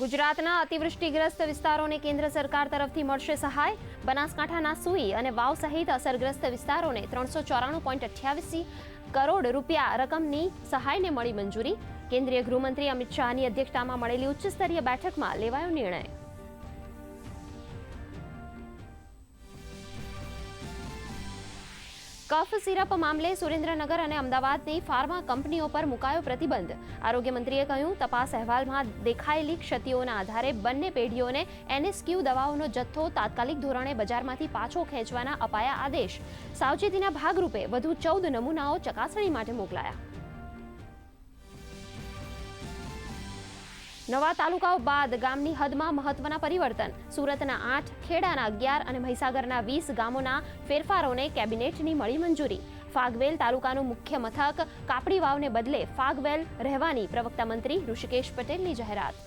ગુજરાતના અતિવૃષ્ટિગ્રસ્ત વિસ્તારોને કેન્દ્ર સરકાર તરફથી મળશે સહાય. બનાસકાંઠાના સુઈ અને વાવ સહિત અસરગ્રસ્ત વિસ્તારોને 394.88 કરોડ રૂપિયા રકમની સહાયને મળી મંજૂરી. કેન્દ્રીય ગૃહમંત્રી અમિત શાહની અધ્યક્ષતામાં મળેલી ઉચ્ચસ્તરીય બેઠકમાં લેવાયો નિર્ણય. કફ સિરપ મામલે સુરેન્દ્રનગર અને અમદાવાદની ફાર્મા કંપનીઓ પર મુકાયો પ્રતિબંધ. આરોગ્ય મંત્રીએ કહ્યું, તપાસ અહેવાલમાં દેખાયેલી ક્ષતિઓના આધારે બંને પેઢીઓને NSQ દવાઓનો જથ્થો તાત્કાલિક ધોરણે બજારમાંથી પાછો ખેંચવાના અપાયા આદેશ. સાવચેતીના ભાગરૂપે વધુ 14 નમૂનાઓ ચકાસણી માટે મોકલાયા. નવા તાલુકાઓ બાદ ગામની હદમાં મહત્વના પરિવર્તન. સુરતના 8, ખેડાના 11 અને મહીસાગરના 20 ગામોના ફેરફારોને કેબિનેટની મળી મંજૂરી. ફાગવેલ તાલુકાનું મુખ્ય મથક કાપડી વાવને બદલે ફાગવેલ રહેવાની પ્રવક્તા મંત્રી ઋષિકેશ પટેલની જાહેરાત.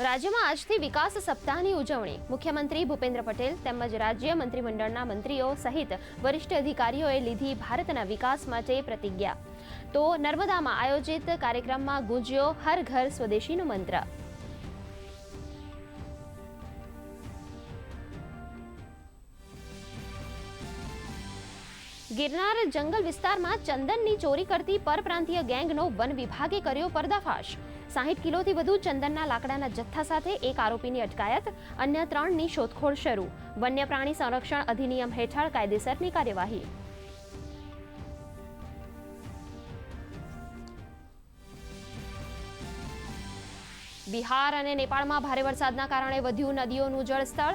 રાજ્યમાં આજથી વિકાસ સપ્તાહની ઉજવણી. મુખ્યમંત્રી ભૂપેન્દ્ર પટેલ તેમજ રાજ્ય મંત્રીમંડળના મંત્રીઓ સહિત વરિષ્ઠ અધિકારીઓએ લીધી ભારતના વિકાસ માટે પ્રતિજ્ઞા. તો નર્મદામાં આયોજિત કાર્યક્રમમાં ગુંજ્યો હર ઘર સ્વદેશીનો મંત્ર. ગિરનાર જંગલ વિસ્તારમાં ચંદનની ચોરી કરતી પરપ્રાંતીય ગેંગનો વન વિભાગે કર્યો પર્દાફાશ. 60 કિલોથી વધુ ચંદનના લાકડાના જથ્થા સાથે એક આરોપીની અટકાયત. અન્ય 3ની શોધખોળ શરૂ. વન્ય પ્રાણી સંરક્ષણ અધિનિયમ હેઠળ કાયદેસરની કાર્યવાહી. બિહાર અને નેપાળમાં ભારે વરસાદના કારણે વધ્યું નદીઓનું જળસ્તર.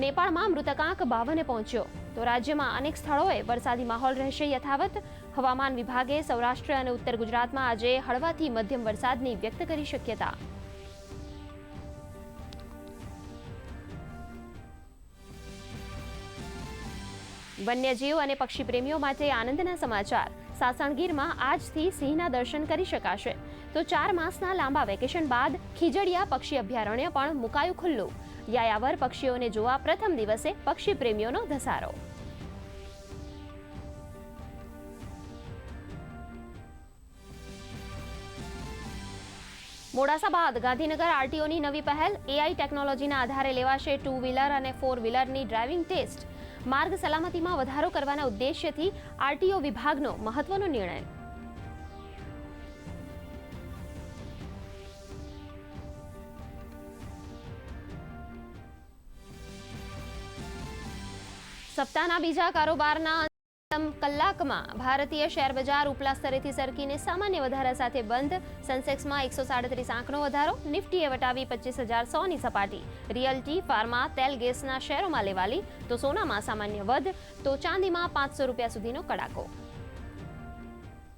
નેપાળમાં મૃતકાંક 52 પહોંચ્યો. તો રાજ્યમાં અનેક સ્થળોએ વરસાદી માહોલ રહેશે યથાવત. હવામાન વિભાગે સૌરાષ્ટ્ર અને ઉત્તર ગુજરાતમાં આજે હળવાથી મધ્યમ વરસાદની વ્યક્ત કરી શક્યતા. વન્યજીવ અને પક્ષી પ્રેમીઓ માટે આનંદના સમાચાર. સાસણગીરમાં આજથી સિંહના દર્શન કરી શકાશે. તો 4 માસના લાંબા વેકેશન બાદ ખીજડીયા પક્ષી અભયારણ્ય પણ મુકાયું ખુલ્લું. યાયાવર પક્ષીઓને જોવા પ્રથમ દિવસે પક્ષી પ્રેમીઓનો ધસારો. મોડાસા બાદ ગાંધીનગર આરટીઓની નવી પહેલ. AI ટેકનોલોજીના આધારે લેવાશે 2 વ્હીલર અને 4 વ્હીલરની ડ્રાઇવિંગ ટેસ્ટ. માર્ગ સલામતીમાં વધારો કરવાના ઉદ્દેશ્યથી આરટીઓ વિભાગનો મહત્વનો નિર્ણય. સપ્તાહના બીજા કારોબારના કલાકમાં ભારતીય શેર બજાર ઉપલા સ્તરેથી સરકીને સામાન્ય વધારા સાથે બંધ. સેન્સેક્સમાં 137 આંકનો વધારો. નિફ્ટીએ વટાવી 25,100ની સપાટી. રિયલ્ટી, ફાર્મા, તેલ, ગેસના શેરોમાં લેવાલી. તો સોનામાં સામાન્ય વધ. તો ચાંદીમાં 500 રૂપિયા સુધીનો કડાકો.